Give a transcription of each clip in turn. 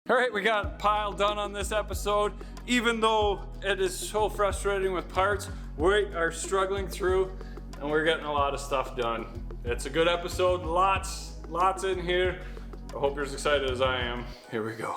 All right, we got a pile done on this episode. Even though it is so frustrating with parts, we are struggling through and we're getting a lot of stuff done. It's a good episode, lots in here. I hope you're as excited as I am. Here we go.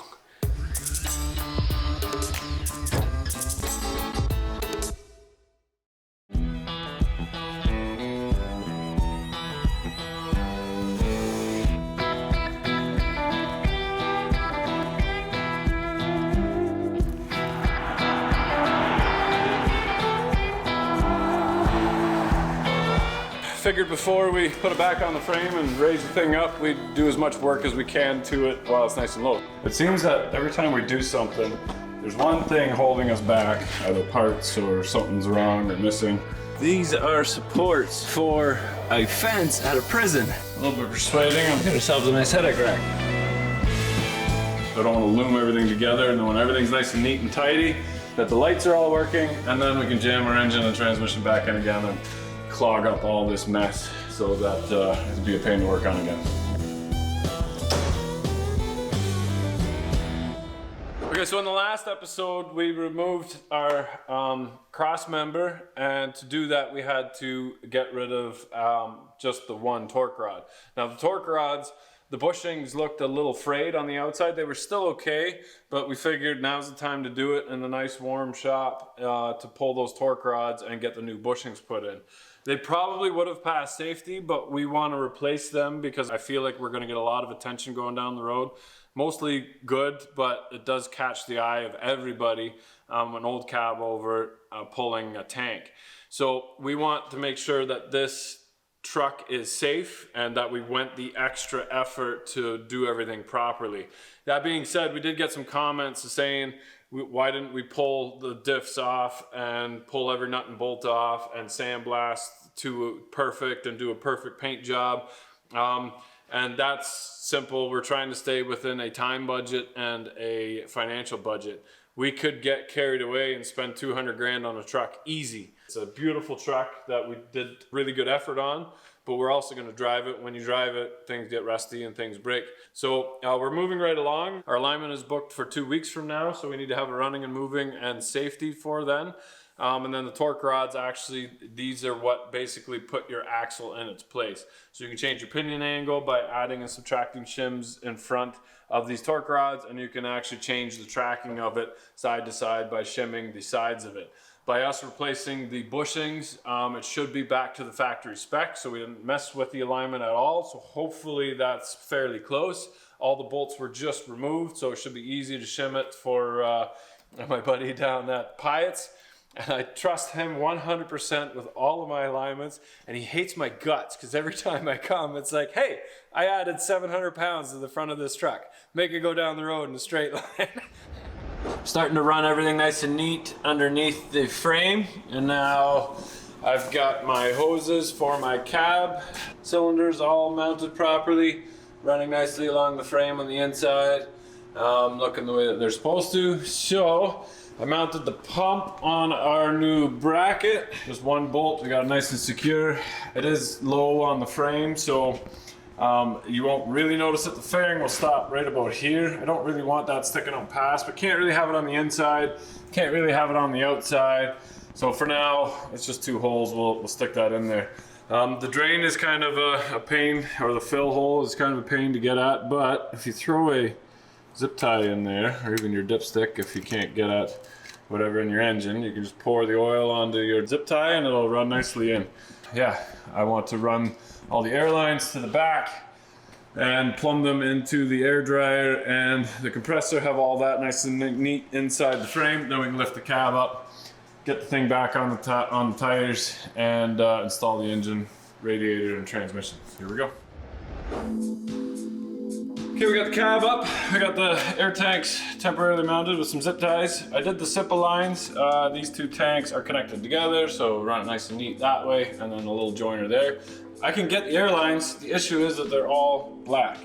Figured before we put it back on the frame and raise the thing up, we'd do as much work as we can to it while it's nice and low. It seems that every time we do something, there's one thing holding us back, either parts or something's wrong or missing. These are supports for a fence at a prison. A little bit persuading them. Get ourselves a nice headache rack. I don't want to loom everything together, and then when everything's nice and neat and tidy, that the lights are all working, and then we can jam our engine and transmission back in again and clog up all this mess so that it'd be a pain to work on again. Okay, so in the last episode we removed our cross member, and to do that we had to get rid of just the one torque rod. Now the torque rods, the bushings looked a little frayed on the outside. They were still okay, but we figured now's the time to do it in a nice warm shop to pull those torque rods and get the new bushings put in. They probably would have passed safety, but we want to replace them because I feel like we're going to get a lot of attention going down the road. Mostly good, but it does catch the eye of everybody, an old cab over pulling a tank. So we want to make sure that this truck is safe and that we went the extra effort to do everything properly. That being said, we did get some comments saying, why didn't we pull the diffs off and pull every nut and bolt off and sandblast to perfect and do a perfect paint job? And that's simple. We're trying to stay within a time budget and a financial budget. We could get carried away and spend 200 grand on a truck easy. It's a beautiful truck that we did really good effort on, but we're also going to drive it. When you drive it, things get rusty and things break. So we're moving right along. Our alignment is booked for 2 weeks from now, so we need to have it running and moving and safety for then. And then the torque rods, actually, these are what basically put your axle in its place. So you can change your pinion angle by adding and subtracting shims in front of these torque rods, and you can actually change the tracking of it side to side by shimming the sides of it. By us replacing the bushings, it should be back to the factory spec, so we didn't mess with the alignment at all. So hopefully that's fairly close. All the bolts were just removed, so it should be easy to shim it for my buddy down at Pyatt's. And I trust him 100% with all of my alignments, and he hates my guts because every time I come, it's like, hey, I added 700 pounds to the front of this truck. Make it go down the road in a straight line. Starting to run everything nice and neat underneath the frame, and now I've got my hoses for my cab. Cylinders all mounted properly, running nicely along the frame on the inside, looking the way that they're supposed to. So I mounted the pump on our new bracket, just one bolt. We got it nice and secure. It is low on the frame, so you won't really notice it. The fairing will stop right about here. I don't really want that sticking out past, but can't really have it on the inside, can't really have it on the outside. So for now, it's just 2 holes. We'll stick that in there. The drain is kind of a pain, or the fill hole is kind of a pain to get at, but if you throw a zip tie in there, or even your dipstick, if you can't get at whatever in your engine, you can just pour the oil onto your zip tie and it'll run nicely in. Yeah, I want to run all the air lines to the back and plumb them into the air dryer and the compressor, have all that nice and neat inside the frame. Then we can lift the cab up, get the thing back on the tires, and install the engine, radiator, and transmission. Here we go. Okay, we got the cab up. I got the air tanks temporarily mounted with some zip ties. I did the SIPA lines. These 2 tanks are connected together, so run it nice and neat that way, and then a little joiner there. I can get the air lines. The issue is that they're all black.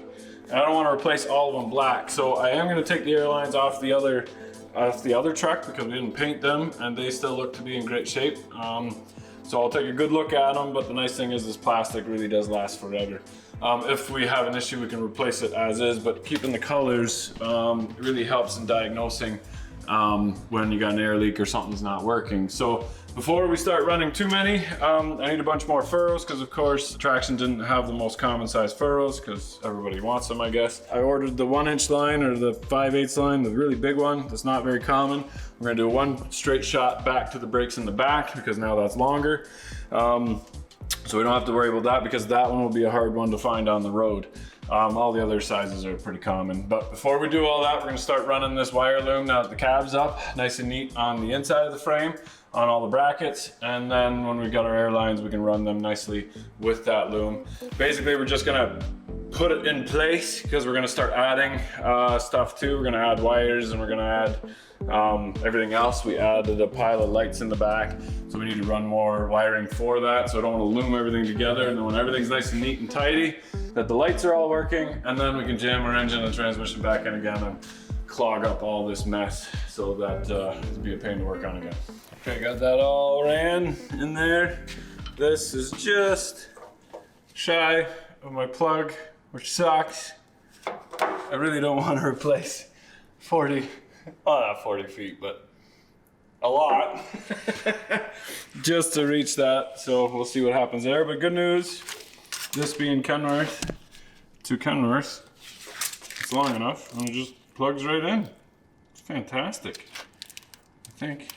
And I don't want to replace all of them black, so I am going to take the air lines off the other truck because we didn't paint them, and they still look to be in great shape. So I'll take a good look at them, but the nice thing is this plastic really does last forever. If we have an issue, we can replace it as is, but keeping the colors really helps in diagnosing when you got an air leak or something's not working. So before we start running too many, I need a bunch more furrows because of course Traction didn't have the most common size furrows because everybody wants them, I guess. I ordered the 1-inch line or the 5/8 line, the really big one. That's not very common. We're gonna do one straight shot back to the brakes in the back because now that's longer. So we don't have to worry about that because that one will be a hard one to find on the road. All the other sizes are pretty common. But before we do all that, we're gonna start running this wire loom now that the cab's up, nice and neat on the inside of the frame, on all the brackets. And then when we've got our air lines, we can run them nicely with that loom. Basically, we're just gonna put it in place because we're gonna start adding stuff too. We're gonna add wires and we're gonna add everything else. We added a pile of lights in the back, so we need to run more wiring for that. So I don't want to loom everything together, and then when everything's nice and neat and tidy, that the lights are all working, and then we can jam our engine and transmission back in again and clog up all this mess so that it'll be a pain to work on again. Okay, got that all ran in there. This is just shy of my plug, which sucks. I really don't want to replace 40, well, not 40 feet, but a lot just to reach that. So we'll see what happens there. But good news, this being Kenworth to Kenworth, it's long enough and it just plugs right in. It's fantastic, I think.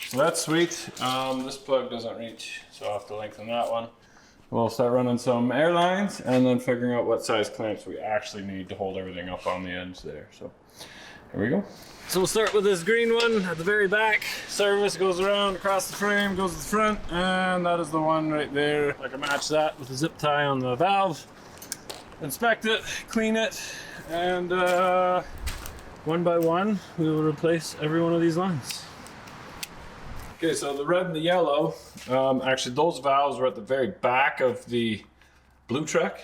So that's sweet. This plug doesn't reach, so I'll have to lengthen that one. We'll start running some air lines and then figuring out what size clamps we actually need to hold everything up on the ends there. So here we go. So we'll start with this green one at the very back. Service goes around across the frame, goes to the front, and that is the one right there. I can match that with a zip tie on the valve. Inspect it, clean it, and one by one, we will replace every one of these lines. Okay, so the red and the yellow, actually those valves were at the very back of the blue truck.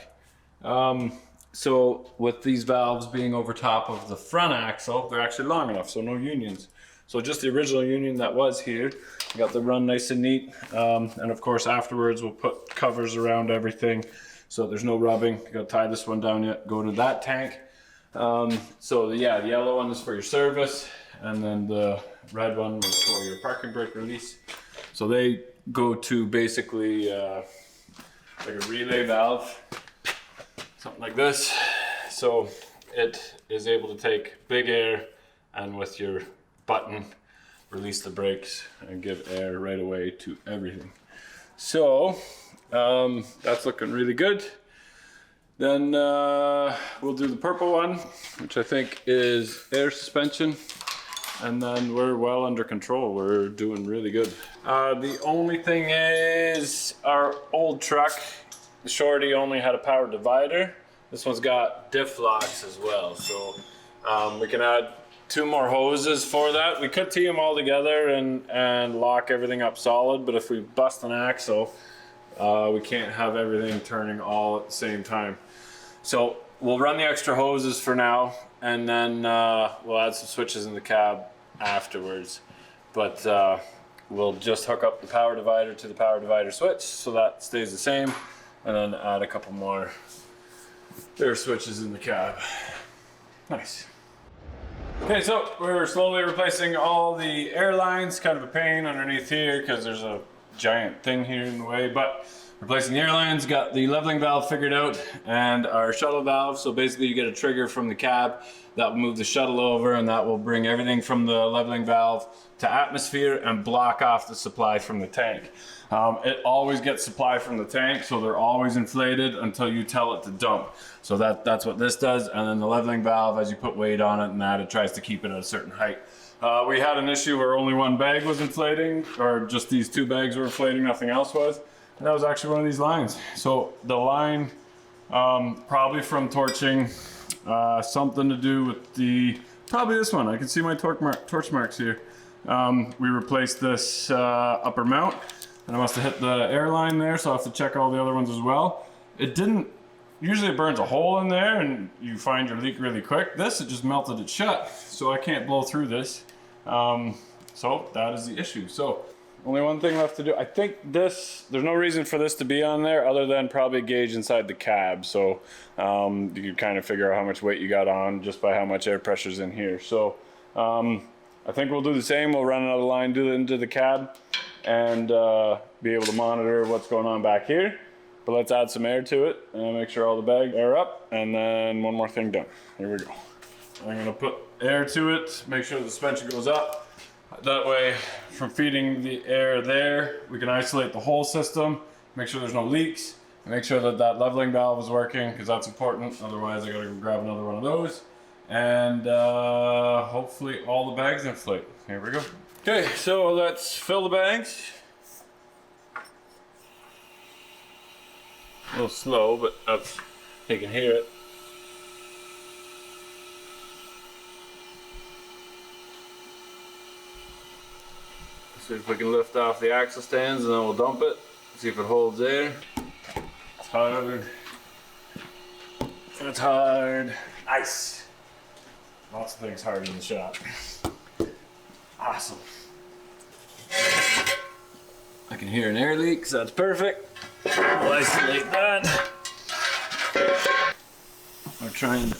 So with these valves being over top of the front axle, they're actually long enough, so no unions. So just the original union that was here, we got the run nice and neat. And of course afterwards we'll put covers around everything so there's no rubbing. You gotta tie this one down yet, go to that tank. So yeah, the yellow one is for your service, and then the red one was for your parking brake release. So they go to basically like a relay valve, something like this. So it is able to take big air and with your button release the brakes and give air right away to everything. So that's looking really good. Then we'll do the purple one, which I think is air suspension. And then we're well under control. We're doing really good. The only thing is our old truck, the Shorty, only had a power divider. This one's got diff locks as well. So we can add 2 more hoses for that. We could tee them all together and lock everything up solid, but if we bust an axle, we can't have everything turning all at the same time. So we'll run the extra hoses for now, and then we'll add some switches in the cab afterwards. But we'll just hook up the power divider to the power divider switch so that stays the same, and then add a couple more air switches in the cab. Nice. Okay, so we're slowly replacing all the air lines. Kind of a pain underneath here because there's a giant thing here in the way, but replacing the air lines, got the leveling valve figured out, and our shuttle valve. So basically you get a trigger from the cab that will move the shuttle over, and that will bring everything from the leveling valve to atmosphere and block off the supply from the tank. It always gets supply from the tank, so they're always inflated until you tell it to dump. So that's what this does. And then the leveling valve, as you put weight on it and that, it tries to keep it at a certain height. We had an issue where only one bag was inflating, or just these 2 bags were inflating, nothing else was. And that was actually one of these lines. So the line, probably from torching, something to do with probably this one. I can see my torch marks here. We replaced this upper mount, and I must have hit the air line there, so I have to check all the other ones as well. It didn't, usually it burns a hole in there and you find your leak really quick. This, it just melted it shut, so I can't blow through this. So that is the issue. So Only one thing left to do. I think there's no reason for this to be on there other than probably gauge inside the cab. So you can kind of figure out how much weight you got on just by how much air pressure's in here. So I think we'll do the same. We'll run another line into the cab and be able to monitor what's going on back here. But let's add some air to it and make sure all the bag air up, and then one more thing done. Here we go. I'm gonna put air to it, make sure the suspension goes up. That way, from feeding the air there, we can isolate the whole system, make sure there's no leaks, make sure that that leveling valve is working, because that's important. Otherwise, I gotta go grab another one of those. And hopefully all the bags inflate. Here we go. Okay, so let's fill the bags. A little slow, but that's, you can hear it. See if we can lift off the axle stands and then we'll dump it. See if it holds there. It's hard. It's hard. Nice. Lots of things hard in the shop. Awesome. I can hear an air leak, so that's perfect. We'll isolate that. We're trying to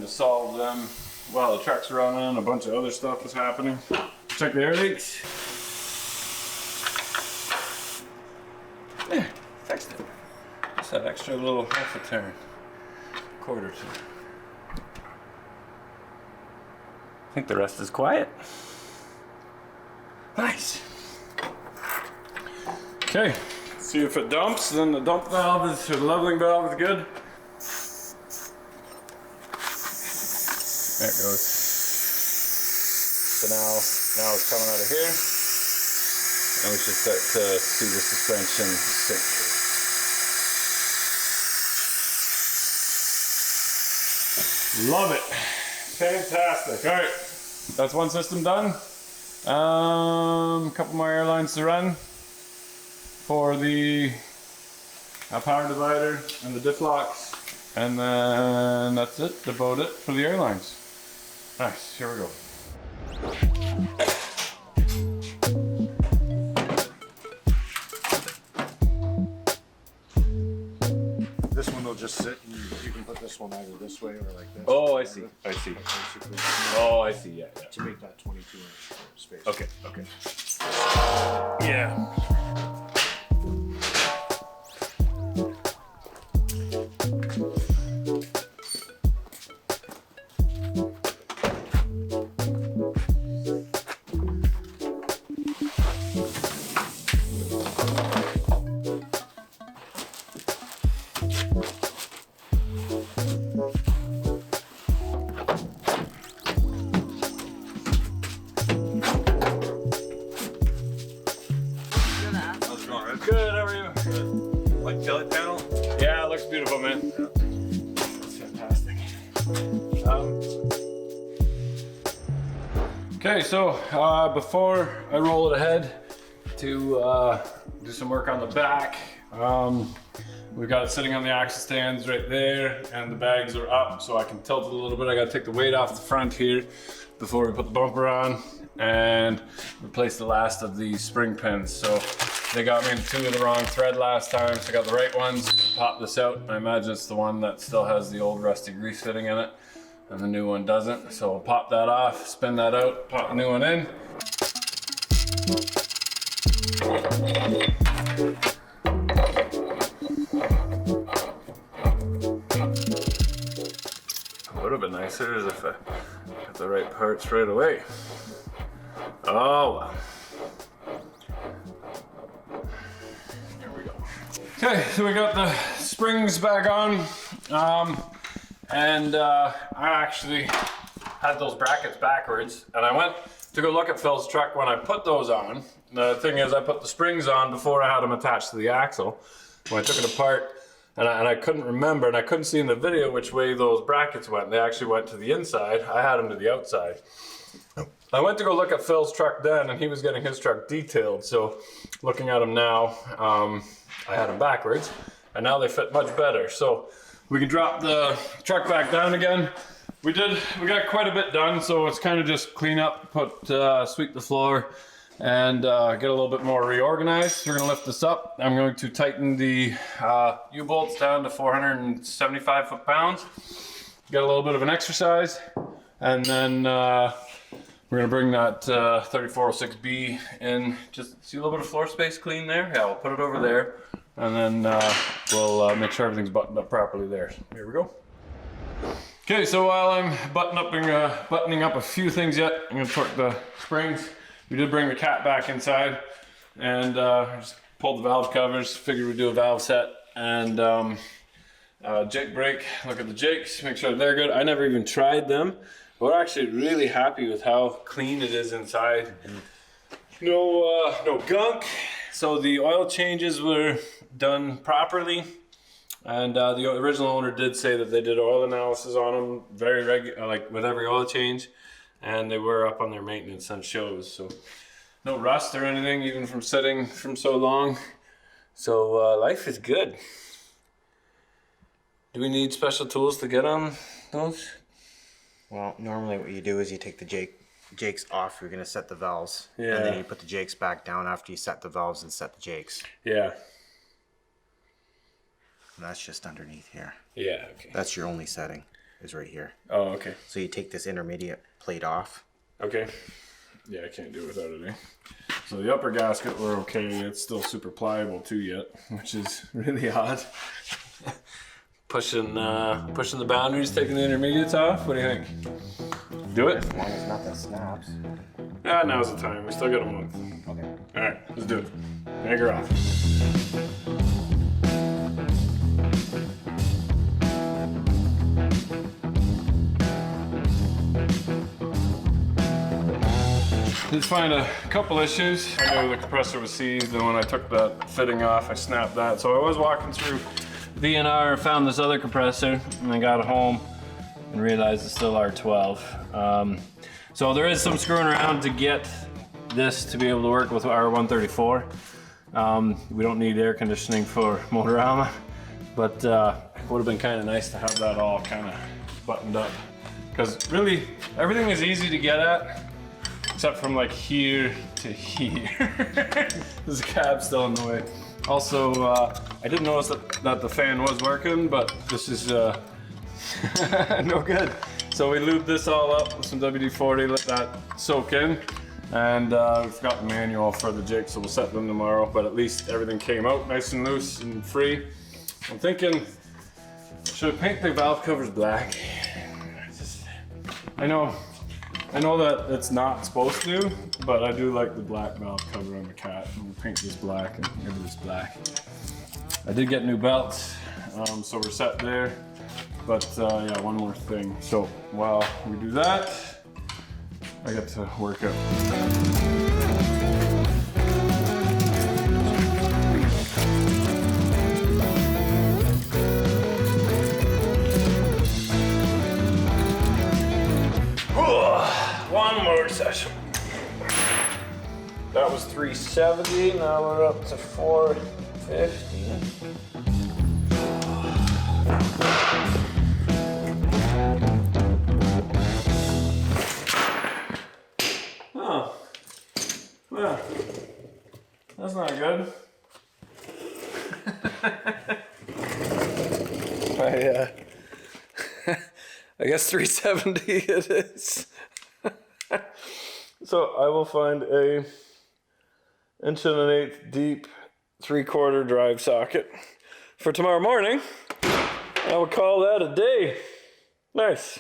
solve them while the truck's running. A bunch of other stuff is happening. Check the air leaks. There, fixed it. Just that extra little half a turn, quarter turn. I think the rest is quiet. Nice. Okay, see if it dumps, then the dump valve is, or the leveling valve is good. There it goes. So now it's coming out of here, and we should start to see the suspension sink. Love it. Fantastic. All right, that's one system done. A couple more airlines to run for the power divider and the diff locks, and then that's it, about it for the airlines. Nice, here we go. This one will just sit, and you can put this one either this way or like this. Oh, I see. I see. Oh, I see. Yeah. To make that 22-inch space. Okay. Okay. Yeah. Good, how are you? Like tail panel? Yeah, it looks beautiful, man. Yeah. It's fantastic. Okay, so before I roll it ahead to do some work on the back, we've got it sitting on the axle stands right there, and the bags are up, so I can tilt it a little bit. I gotta take the weight off the front here before we put the bumper on and replace the last of these spring pins. So they got me in two of the wrong thread last time, so I got the right ones. Pop this out. I imagine it's the one that still has the old rusty grease fitting in it, and the new one doesn't. So I'll pop that off, spin that out, pop the new one in. It would have been nicer as if I got the right parts right away. Oh well. Okay, so we got the springs back on, and I actually had those brackets backwards, and I went to go look at Phil's truck when I put those on. The thing is, I put the springs on before I had them attached to the axle. When I took it apart, and I couldn't remember, and I couldn't see in the video which way those brackets went. They actually went to the inside. I had them to the outside. I went to go look at Phil's truck then, and he was getting his truck detailed, so looking at him now, I had them backwards, and now they fit much better. So we can drop the truck back down again, we got quite a bit done, so it's kind of just clean up, sweep the floor, and get a little bit more reorganized. We're gonna lift this up. I'm going to tighten the U-bolts down to 475 foot-pounds. Get a little bit of an exercise, and then we're gonna bring that 3406B in. Just see a little bit of floor space clean there. Yeah, we'll put it over there, and then we'll make sure everything's buttoned up properly there. Here we go. Okay, so while I'm buttoning up a few things yet, I'm gonna torque the springs. We did bring the cat back inside, and just pulled the valve covers. Figured we'd do a valve set and jake brake. Look at the jakes, make sure they're good. I never even tried them. We're actually really happy with how clean it is inside. No gunk. So the oil changes were done properly. And the original owner did say that they did oil analysis on them very regular, like with every oil change, and they were up on their maintenance on shows. So no rust or anything, even from sitting from so long. So life is good. Do we need special tools to get on those? Well, normally what you do is you take the jakes off. You're gonna set the valves, Yeah. and then you put the jakes back down after you set the valves and set the jakes. Yeah. And that's just underneath here. Yeah, okay. That's your only setting, is right here. Oh, okay. So you take this intermediate plate off. Okay. Yeah, I can't do it without it, eh? So the upper gasket, we're okay. It's still super pliable too yet, which is really odd. pushing the boundaries, taking the intermediates off. What do you think? Do it? As long as nothing snaps. Ah, now's the time. We still got a month. Okay. All right, let's do it. Make her off. Did find a couple issues. I knew the compressor was seized, and when I took that fitting off, I snapped that. So I was walking through V&R, found this other compressor, and I got home and realized it's still R12. So there is some screwing around to get this to be able to work with R134. We don't need air conditioning for Motorama, but it would have been kind of nice to have that all kind of buttoned up. Because really, everything is easy to get at, except from like here to here. There's a cab still in the way. Also, I did notice that the fan was working, but this is no good. So we lubed this all up with some WD-40, let that soak in. And we've got the manual for the jigs, so we'll set them tomorrow, but at least everything came out nice and loose and free. I'm thinking, should I paint the valve covers black? I know that it's not supposed to, but I do like the black valve cover on the cat. And we'll paint this black and maybe this black. I did get new belts, so we're set there. But yeah, one more thing. So while we do that, I get to work out. One more session. That was 370, now we're up to 450. Oh, well, that's not good. I guess 370 it is. So I will find a 1 1/8 deep 3/4 drive socket for tomorrow morning. I will call that a day. Nice.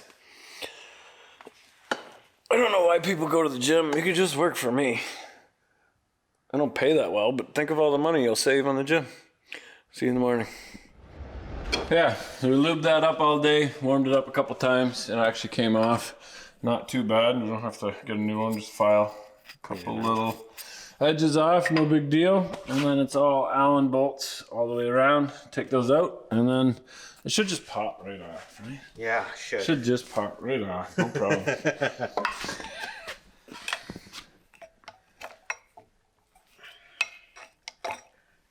I don't know why people go to the gym. You could just work for me. I don't pay that well, but think of all the money you'll save on the gym. See you in the morning. Yeah, so we lubed that up all day, warmed it up a couple times, and it actually came off. Not too bad. You don't have to get a new one, just file a couple little edges off, no big deal. And then it's all Allen bolts all the way around. Take those out, and then it should just pop right off, right? Yeah, should. Should just pop right off, no problem.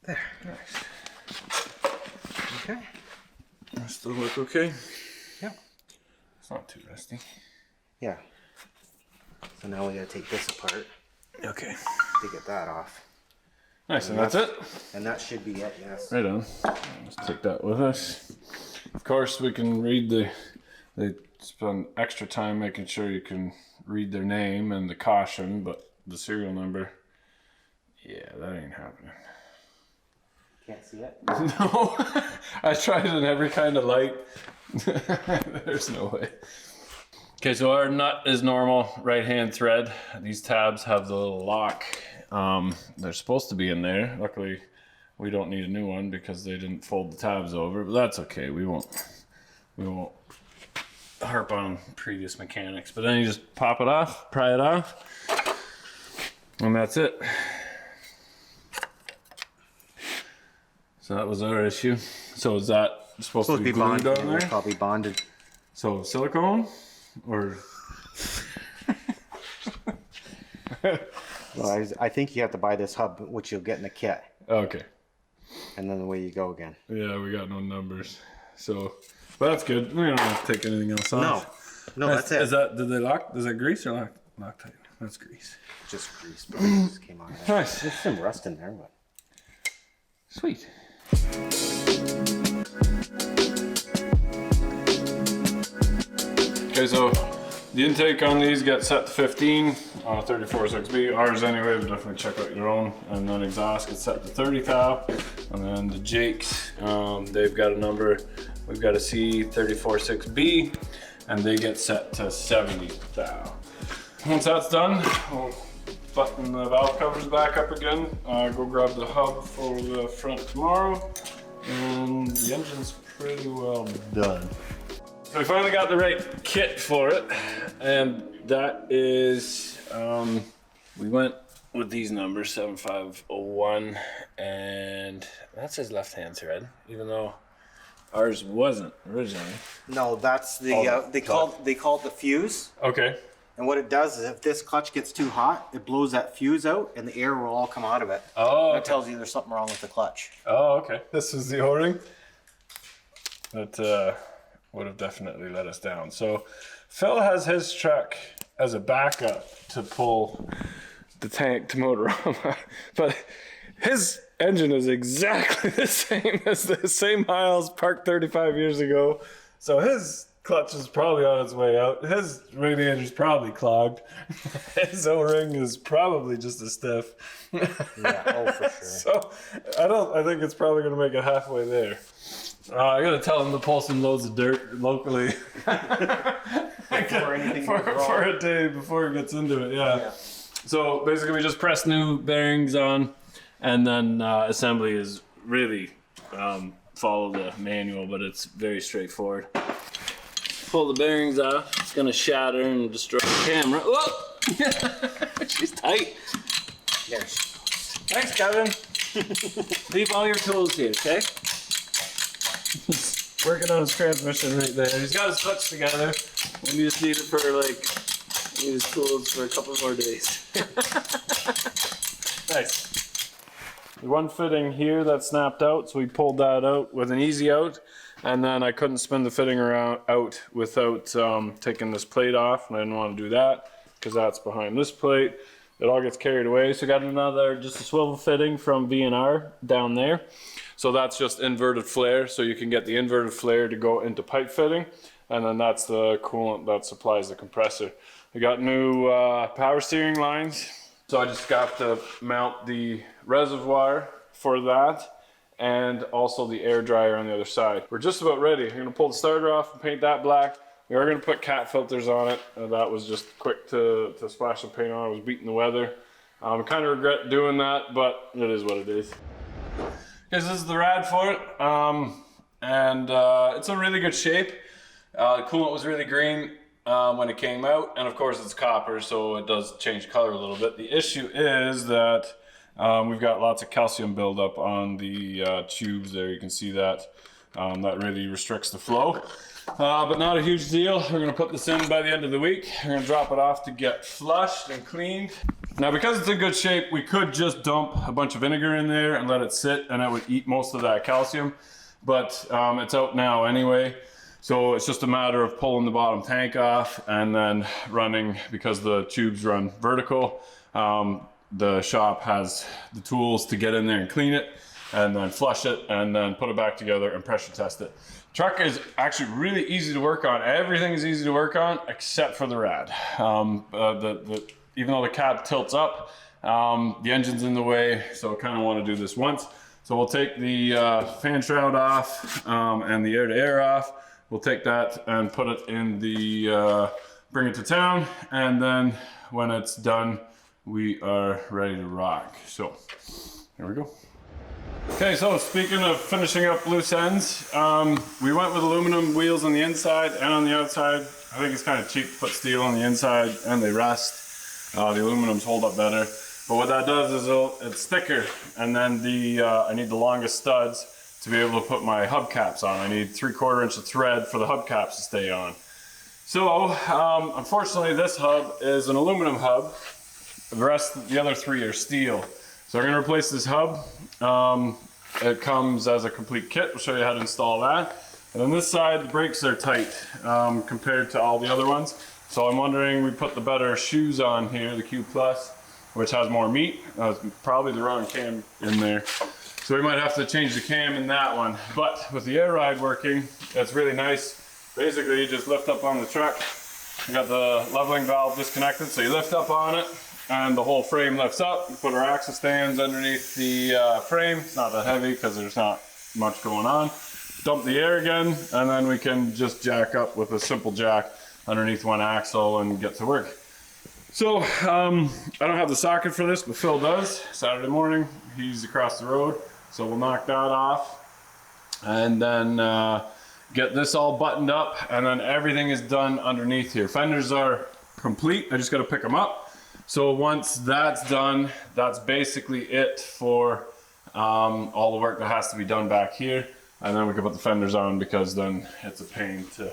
There. Nice. Okay. Still look okay? Yeah. It's not too rusty. Yeah. So now we gotta take this apart Okay. to get that off. Nice, and that's it? And that should be it, yes. Right on. Let's take that with us. Of course, we can read they spend extra time making sure you can read their name and the caution, but the serial number, yeah, that ain't happening. Can't see it? No, I tried it in every kind of light. There's no way. Okay, so our nut is normal right-hand thread. These tabs have the little lock. They're supposed to be in there. Luckily, we don't need a new one because they didn't fold the tabs over, but that's okay. We won't harp on previous mechanics. But then you just pop it off, pry it off, and that's it. So that was our issue. So is that supposed to be glued bonded. on there? Probably bonded. So silicone or? Well, I think you have to buy this hub, which you'll get in the kit, Okay. and then away you go again. Yeah, we got no numbers. So, but that's good. We don't have to take anything else off. No, that's it. Is that, did they lock? Is that grease or Loctite? That's grease. Just grease, but it just came on. Nice. There's some rust in there, but Sweet. Okay, so the intake on these gets set to 15 on a 34.6B. Ours anyway, but definitely check out your own. And then exhaust gets set to 30 thou. And then the Jakes, they've got a number. We've got a C34.6B, and they get set to 70 thou. Once that's done, we'll button the valve covers back up again. Go grab the hub for the front tomorrow, and the engine's pretty well done. So we finally got the right kit for it, and that is, we went with these numbers, 7501, and that says left-hand thread, even though ours wasn't originally. no, that's the they call it the fuse. Okay. And what it does is, if this clutch gets too hot, it blows that fuse out, and the air will all come out of it. Oh, That okay. tells you there's something wrong with the clutch. Oh, okay. This is the O-ring. That would have definitely let us down. So Phil has his truck as a backup to pull the tank to Motorama, but his engine is exactly the same as the same miles parked 35 years ago. So his clutch is probably on its way out. His radiator's probably clogged. His O-ring is probably just as stiff. Yeah, oh for sure. So I think it's probably gonna make it halfway there. I gotta tell him to pull some loads of dirt locally Before anything goes wrong. for a day before he gets into it. Yeah. So basically, we just press new bearings on, and then assembly is really follow the manual, but it's very straightforward. Pull the bearings off. It's gonna shatter and destroy the camera. Whoa! She's tight. There. Thanks, Kevin. Leave all your tools here, okay? He's working on his transmission right there. He's got his clutch together. We just need it for need his tools for a couple more days. Nice. The one fitting here that snapped out, so we pulled that out with an easy out. And then I couldn't spin the fitting out without taking this plate off, and I didn't want to do that because that's behind this plate. It all gets carried away. So got another, just a swivel fitting from V&R down there. So that's just inverted flare. So you can get the inverted flare to go into pipe fitting, and then that's the coolant that supplies the compressor. We got new power steering lines. So I just got to mount the reservoir for that, and also the air dryer on the other side. We're just about ready. I'm gonna pull the starter off and paint that black. We are gonna put cat filters on it. That was just quick to splash some paint on. I was beating the weather. I kind of regret doing that, but it is what it is. Okay, so this is the rad for it. And it's in really good shape. The coolant was really green when it came out, and of course it's copper, so it does change color a little bit. The issue is that we've got lots of calcium buildup on the tubes there. You can see that. That really restricts the flow. But not a huge deal. We're gonna put this in by the end of the week. We're gonna drop it off to get flushed and cleaned. Now, because it's in good shape, we could just dump a bunch of vinegar in there and let it sit, and it would eat most of that calcium. But it's out now anyway. So it's just a matter of pulling the bottom tank off and then running, because the tubes run vertical. The shop has the tools to get in there and clean it, and then flush it, and then put it back together and pressure test it. Truck is actually really easy to work on. Everything is easy to work on except for the rad. Even though the cab tilts up, the engine's in the way, so I kind of want to do this once. So we'll take the fan shroud off and the air-to-air off. We'll take that and put it in the, bring it to town, and then when it's done, we are ready to rock. So, here we go. Okay, so speaking of finishing up loose ends, we went with aluminum wheels on the inside and on the outside. I think it's kind of cheap to put steel on the inside and they rust. The aluminums hold up better. But what that does is it's thicker, and then I need the longest studs to be able to put my hubcaps on. I need 3/4 inch of thread for the hubcaps to stay on. So, unfortunately this hub is an aluminum hub. The other three are steel. So we're gonna replace this hub. It comes as a complete kit. We'll show you how to install that. And on this side, the brakes are tight compared to all the other ones. So I'm wondering, we put the better shoes on here, the Q+, which has more meat. Probably the wrong cam in there. So we might have to change the cam in that one. But with the air ride working, that's really nice. Basically, you just lift up on the truck. You got the leveling valve disconnected, so you lift up on it, and the whole frame lifts up. You put our axle stands underneath the frame. It's not that heavy because there's not much going on. Dump the air again, and then we can just jack up with a simple jack underneath one axle and get to work. So, I don't have the socket for this, but Phil does. Saturday morning, he's across the road, so we'll knock that off. And then get this all buttoned up, and then everything is done underneath here. Fenders are complete, I just gotta pick them up. So once that's done, that's basically it for all the work that has to be done back here. And then we can put the fenders on, because then it's a pain to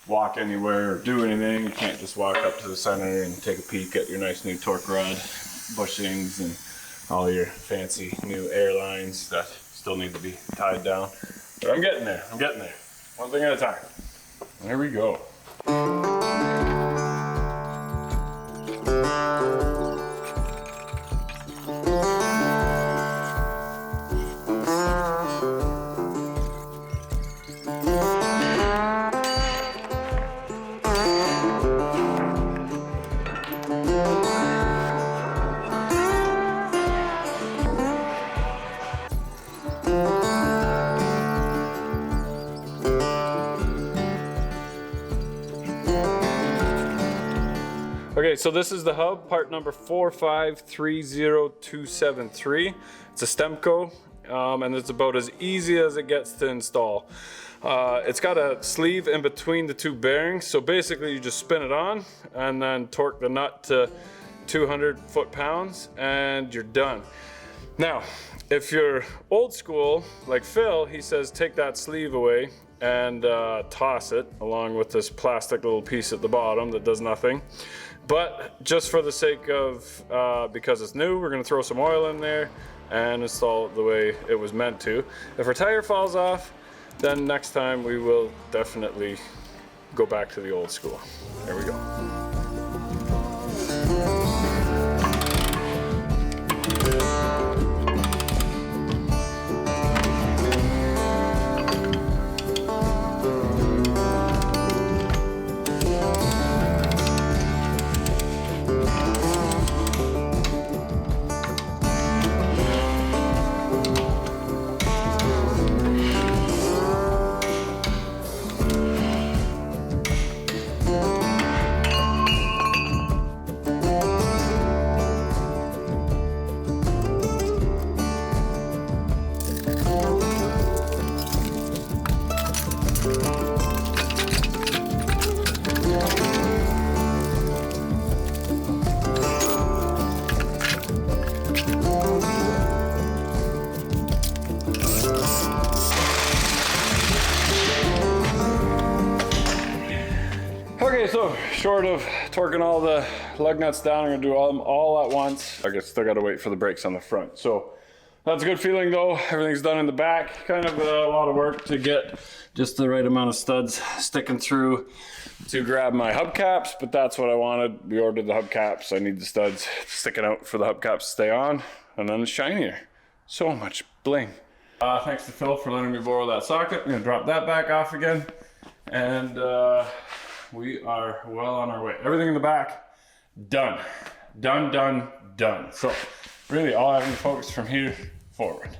walk anywhere or do anything. You can't just walk up to the center and take a peek at your nice new torque rod bushings and all your fancy new airlines that still need to be tied down. But I'm getting there, one thing at a time. There we go. Okay, so this is the hub, part number 4530273. It's a Stemco, and it's about as easy as it gets to install. It's got a sleeve in between the two bearings, so basically you just spin it on and then torque the nut to 200 foot-pounds and you're done. Now, if you're old school, like Phil, he says take that sleeve away and toss it along with this plastic little piece at the bottom that does nothing. But just for the sake of, because it's new, we're gonna throw some oil in there and install it the way it was meant to. If our tire falls off, then next time we will definitely go back to the old school. There we go. Okay, so short of torquing all the lug nuts down, I'm gonna do them all at once. I guess still gotta wait for the brakes on the front. So That's a good feeling though. Everything's done in the back. Kind of a lot of work to get just the right amount of studs sticking through to grab my hubcaps, but that's what I wanted. We ordered the hubcaps. I need the studs sticking out for the hubcaps to stay on, and then it's shinier. So much bling. Thanks to Phil for letting me borrow that socket. I'm gonna drop that back off again, and we are well on our way. Everything in the back, done. Done. So really all I have to focus from here forward.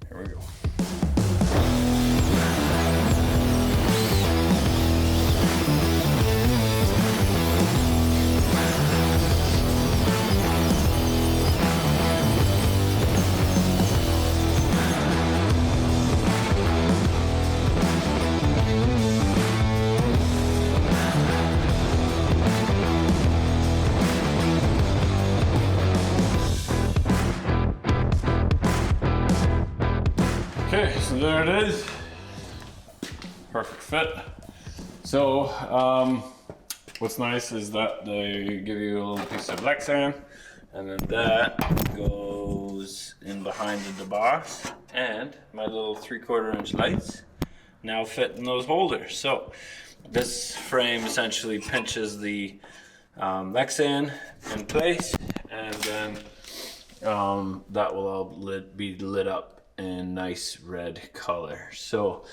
Here we go. Okay, so there it is. Perfect fit. So, what's nice is that they give you a little piece of Lexan, and then that goes in behind the DeBoss, and my little 3/4 inch lights now fit in those holders. So, this frame essentially pinches the Lexan in place, and then that will all be lit up in nice red color. So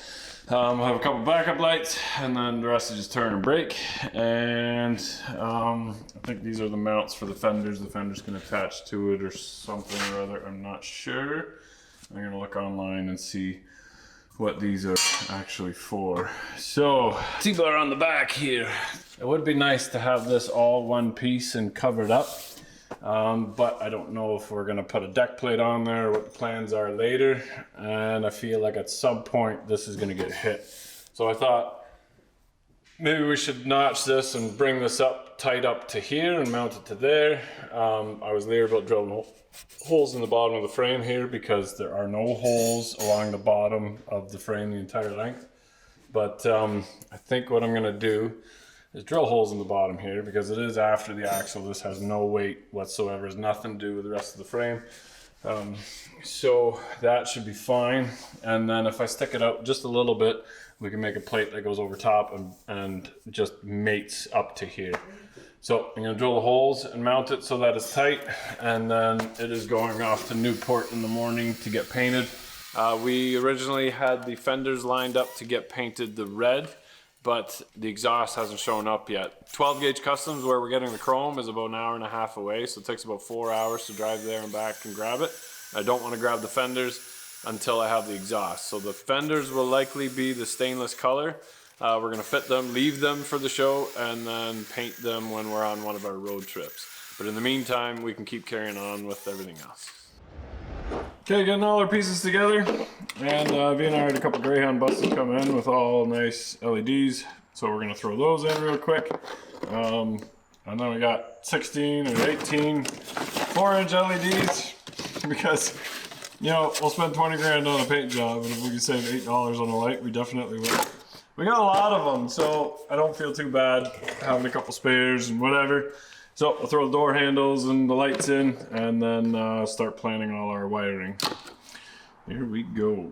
I have a couple backup lights, and then the rest is just turn and brake. And I think these are the mounts for the fenders. The fenders can attach to it or something or other. I'm not sure. I'm gonna look online and see what these are actually for. So T-bar on the back here. It would be nice to have this all one piece and covered up. But I don't know if we're gonna put a deck plate on there or what the plans are later, and I feel like at some point this is gonna get hit. So I thought maybe we should notch this and bring this up tight up to here and mount it to there. I was leery about drilling holes in the bottom of the frame here because there are no holes along the bottom of the frame the entire length. But I think what I'm gonna do is drill holes in the bottom here because it is after the axle. This has no weight whatsoever. It's nothing to do with the rest of the frame. So that should be fine. And then if I stick it out just a little bit, we can make a plate that goes over top and just mates up to here. So I'm gonna drill the holes and mount it so that it's tight. And then it is going off to Newport in the morning to get painted. We originally had the fenders lined up to get painted the red, but the exhaust hasn't shown up yet. 12 gauge customs where we're getting the chrome is about an hour and a half away, so it takes about 4 hours to drive there and back and grab it. I don't want to grab the fenders until I have the exhaust. So the fenders will likely be the stainless color. We're gonna fit them, leave them for the show, and then paint them when we're on one of our road trips. But in the meantime, we can keep carrying on with everything else. Okay, getting all our pieces together, and V and I had a couple Greyhound buses come in with all nice LEDs, so we're gonna throw those in real quick. And then we got 16 or 18 4-inch LEDs because, you know, we'll spend 20 grand on a paint job, and if we can save $8 on a light, we definitely will. We got a lot of them, so I don't feel too bad having a couple spares and whatever. So I'll throw the door handles and the lights in, and then start planning all our wiring. Here we go.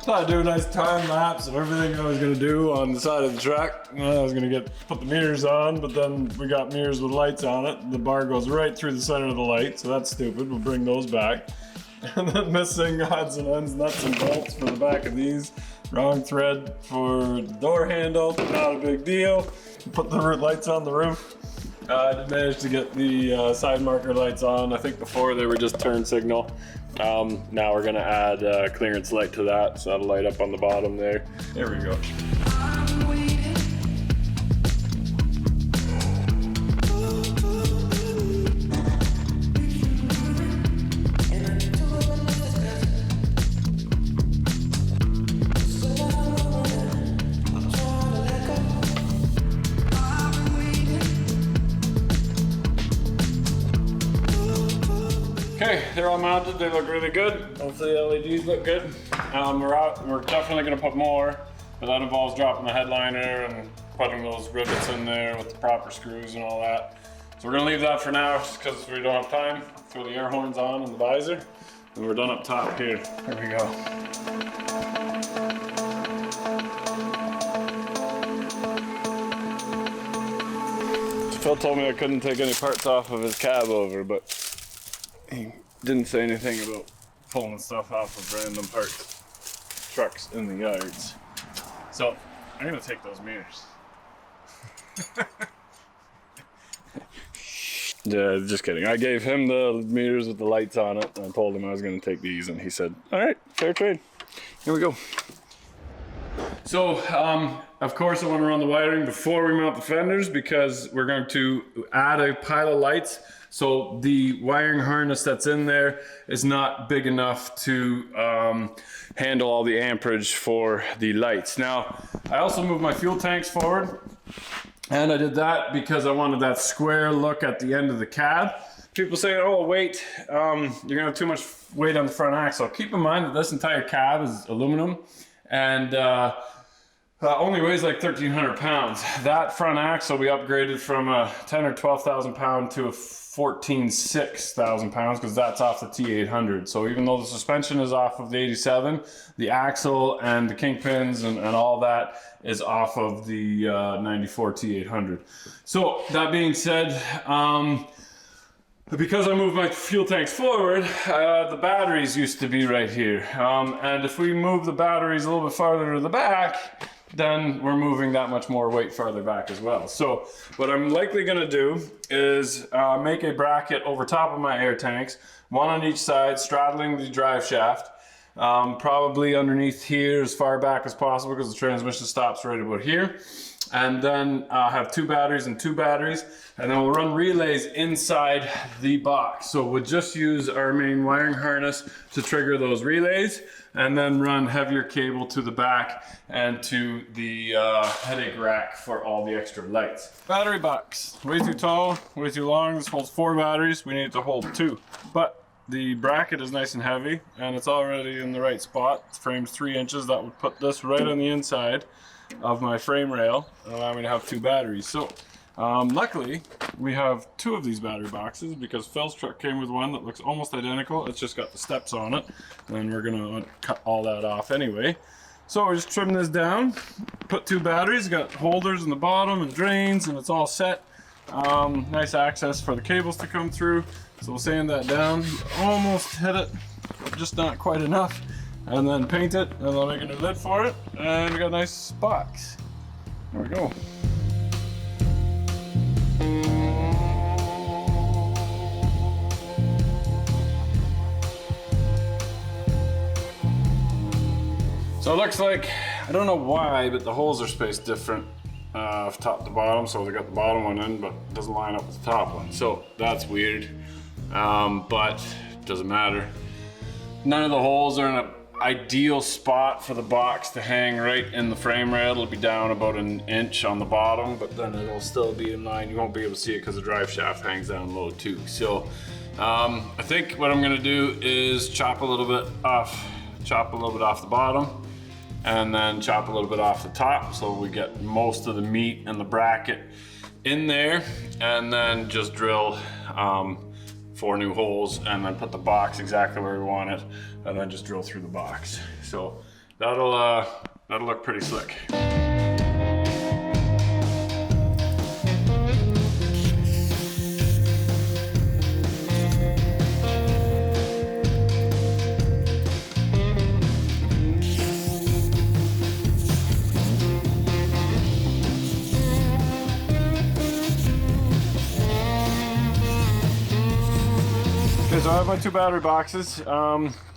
Thought I'd do a nice time lapse of everything I was gonna do on the side of the truck. I was gonna put the mirrors on, but then we got mirrors with lights on it. The bar goes right through the center of the light, so that's stupid. We'll bring those back. And then missing odds and ends, nuts and bolts for the back of these. Wrong thread for the door handle, not a big deal. Put the lights on the roof. I did manage to get the side marker lights on. I think before they were just turn signal. Now we're gonna add a clearance light to that, so that'll light up on the bottom there. There we go. Okay, they're all mounted. They look really good. Hopefully the LEDs look good. We're definitely gonna put more, but that involves dropping the headliner and putting those rivets in there with the proper screws and all that. So we're gonna leave that for now just because we don't have time. Throw the air horns on and the visor, and we're done up top here. There we go. Phil told me I couldn't take any parts off of his cab over, but he didn't say anything about pulling stuff off of random parts, trucks in the yards. So I'm gonna take those mirrors. Yeah, just kidding. I gave him the mirrors with the lights on it, and I told him I was gonna take these, and he said, all right, fair trade. Here we go. So, of course I want to run the wiring before we mount the fenders because we're going to add a pile of lights. So the wiring harness that's in there is not big enough to handle all the amperage for the lights. Now, I also moved my fuel tanks forward, and I did that because I wanted that square look at the end of the cab. People say, oh, weight, you're gonna have too much weight on the front axle. Keep in mind that this entire cab is aluminum, and only weighs like 1,300 pounds. That front axle we upgraded from a 10 or 12,000 pound to a 14,600 pounds because that's off the T800. So even though the suspension is off of the 87, the axle and the kingpins and all that is off of the 94 T800. So that being said, because I moved my fuel tanks forward, the batteries used to be right here. And if we move the batteries a little bit farther to the back, then we're moving that much more weight farther back as well. So what I'm likely gonna do is make a bracket over top of my air tanks, one on each side, straddling the drive shaft, probably underneath here as far back as possible because the transmission stops right about here. And then have two batteries and two batteries, and then we'll run relays inside the box. So we'll just use our main wiring harness to trigger those relays, and then run heavier cable to the back and to the headache rack for all the extra lights. Battery box, way too tall, way too long. This holds 4 batteries, we need to hold 2. But the bracket is nice and heavy, and it's already in the right spot. The frame's 3 inches, that would put this right on the inside of my frame rail and allow me to have 2 batteries. So luckily we have 2 of these battery boxes because Phil's truck came with one that looks almost identical. It's just got the steps on it, and we're gonna cut all that off anyway. So we're just trimming this down, put 2 batteries, got holders in the bottom and drains, and it's all set. Nice access for the cables to come through. So we'll sand that down, almost hit it, just not quite enough. And then paint it, and I'll make a new lid for it, and we got a nice box. There we go. So it looks like, I don't know why, but the holes are spaced different top to bottom. So they got the bottom one in, but it doesn't line up with the top one. So that's weird, but it doesn't matter. None of the holes are in a ideal spot for the box to hang right in the frame rail. It'll be down about 1 inch on the bottom, but then it'll still be in line. You won't be able to see it because the drive shaft hangs down low too. So I think what I'm gonna do is chop a little bit off the bottom, and then chop a little bit off the top so we get most of the meat and the bracket in there, and then just drill 4 new holes, and then put the box exactly where we want it, and then just drill through the box. So that'll look pretty slick. So I have my 2 battery boxes.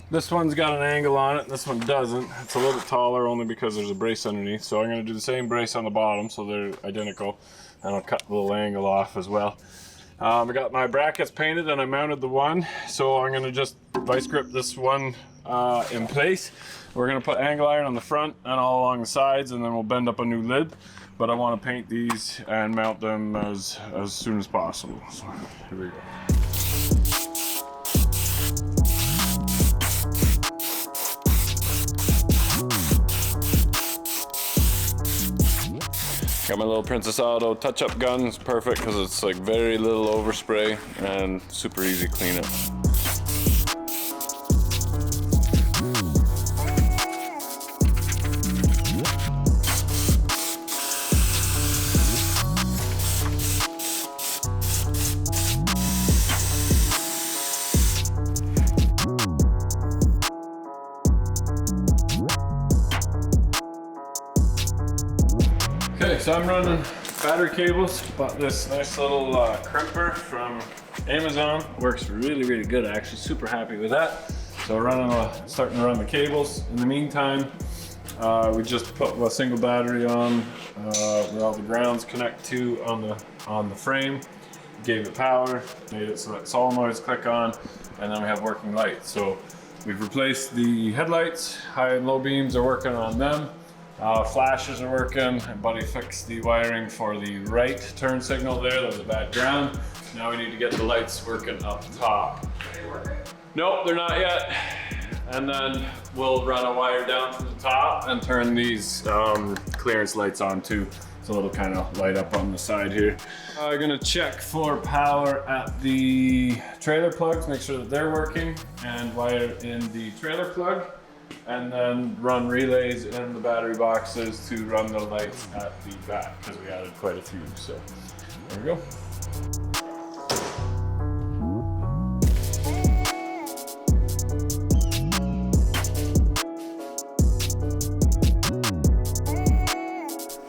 This one's got an angle on it, and this one doesn't. It's a little bit taller only because there's a brace underneath. So I'm gonna do the same brace on the bottom so they're identical, and I'll cut the little angle off as well. I got my brackets painted and I mounted the one. So I'm gonna just vice grip this one in place. We're gonna put angle iron on the front and all along the sides, and then we'll bend up a new lid. But I wanna paint these and mount them as soon as possible. So here we go. Got my little Princess Auto touch-up gun. It's perfect because it's like very little overspray and super easy cleanup. Okay, so I'm running battery cables. Bought this nice little crimper from Amazon. Works really, really good. Actually, super happy with that. So we're starting to run the cables. In the meantime, we just put a single battery on where all the grounds connect to on the frame. Gave it power, made it so that solenoids click on, and then we have working lights. So we've replaced the headlights. High and low beams are working on them. Flashes are working, and Buddy fixed the wiring for the right turn signal there. That was a bad ground. Now we need to get the lights working up top. Nope, they're not yet. And then we'll run a wire down to the top and turn these clearance lights on too. So it'll kind of light up on the side here. I'm gonna check for power at the trailer plugs, make sure that they're working, and wire in the trailer plug. And then run relays in the battery boxes to run the lights at the back, because we added quite a few. So there we go.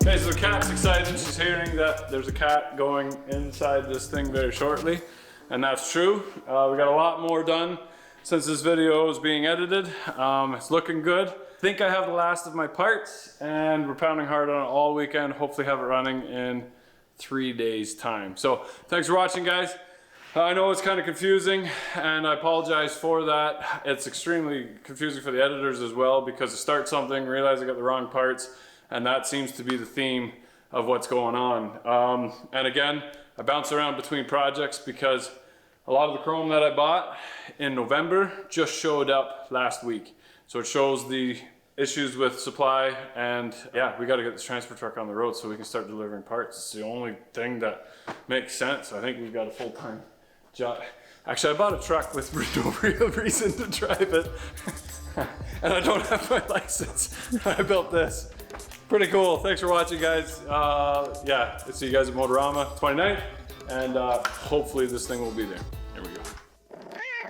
Okay, so the cat's excited. She's hearing that there's a cat going inside this thing very shortly, and that's true. We got a lot more done since this video is being edited. It's looking good. I think I have the last of my parts, and we're pounding hard on it all weekend. Hopefully have it running in 3 days time. So thanks for watching, guys. I know it's kind of confusing, and I apologize for that. It's extremely confusing for the editors as well, because I start something, realize I got the wrong parts, and that seems to be the theme of what's going on. And again, I bounce around between projects because a lot of the chrome that I bought in November just showed up last week. So it shows the issues with supply, and yeah, we gotta get this transfer truck on the road so we can start delivering parts. It's the only thing that makes sense. I think we've got a full-time job. Actually, I bought a truck with no real reason to drive it. And I don't have my license. I built this. Pretty cool. Thanks for watching, guys. Yeah, see you guys at Motorama 29th. And hopefully this thing will be there.